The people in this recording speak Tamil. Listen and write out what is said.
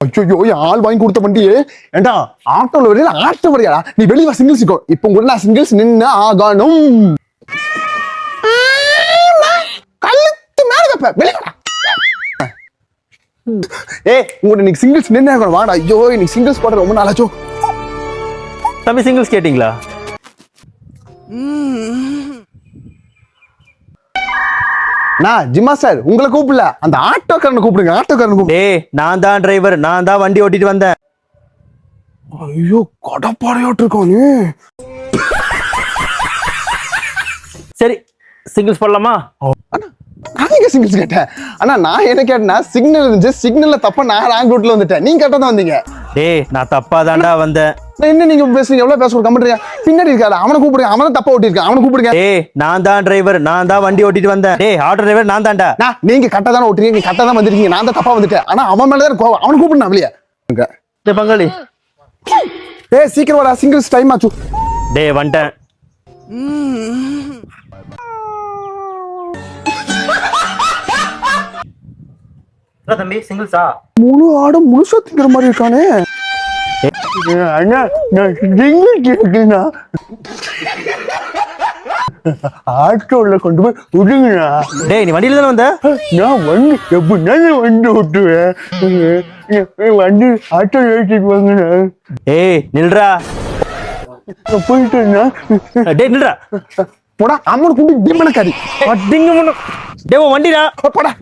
ஐயோ ஆள் வாங்கி கொடுத்த வண்டியே ஏண்டா ஆட்டோல வரையில ஆட்டோ வரையாடா நீ வெளியே சிங்கிள்ஸ் இருக்கோ இப்ப கூட நான் சிங்கிள்ஸ் நின்று ஆகணும் கழுத்து மேல வைப்ப வெளியடா உங்க நீ சிங்கிள்ஸ் நின்று ஆகணும் வாடா ஐயோ நீ சிங்கிள்ஸ் போட ரொம்ப நாளாச்சோ தம்பி சிங்கிள்ஸ் கேட்டீங்களா நான் ஜிம்மா சார் உங்களை கூப்பிடல அந்த ஆட்டோக்காரனை கூப்பிடுங்க ஆட்டோக்காரனை கூப்பிடு நான் தான் டிரைவர் நான் தான் வண்டி ஓட்டிட்டு வந்தேன் ஐயோ கடப்பாறையோட்டு இருக்கோம் நீ சரி சிங்கிள்ஸ் போடலாமா நான் எங்க சிங்கிள்ஸ் கேட்டேன் ஆனா நான் என்ன கேட்டேன்னா சிக்னல் இருந்துச்சு சிக்னல்ல தப்பா நான் ராங் ரூட்ல வந்துட்டேன் நீங்க கரெக்டா தான் வந்தீங்க நான் தப்பா தாண்டா வந்தேன் என்ன நீங்க பேசுறீங்க எவ்வளவு பேச கமெண்ட்றீங்க பின்னாடி இருக்காரு அவனை கூப்பிடுங்க அவனை தப்பா ஓட்டிருக்கான் அவனை கூப்பிடுங்க நான் தான் டிரைவர் நான் தான் வண்டி ஓட்டிட்டு வந்தேன் ஆட்டோ டிரைவர் நான் தான்டா நீங்க கரெக்டா தானே ஓட்டுறீங்க நீங்க கரெக்டா தான் வந்திருக்கீங்க நான் தான் தப்பா வந்துட்டேன் ஆனா அவன் மேலதான் கோவம் அவனை கூப்பிடுனா வெளியே பங்காளி சீக்கிரம் வாடா சிங்கிள்ஸ் டைம் ஆச்சு வந்துட்டேன் தம்பி சிங்கிள்ஸா முழு ஆடும் முழுசா திங்கிற மாதிரி இருக்கானே அண்ணா நான் சிங்கிள் கேக்குறேன்னா ஆட்டோல கொண்டு போய் விடுங்கண்ணா நீ வண்டியில தானே வந்த நான் வண்டி எப்படின்னா வண்டி ஓட்டுவேன் வண்டி ஆட்டோ ஏற்றிட்டு வாங்கண்ணா நில்றா போயிட்டேன்னா நில்றா போடா அம்மன் குண்டி டிம்மன கறி வண்டிடா போடா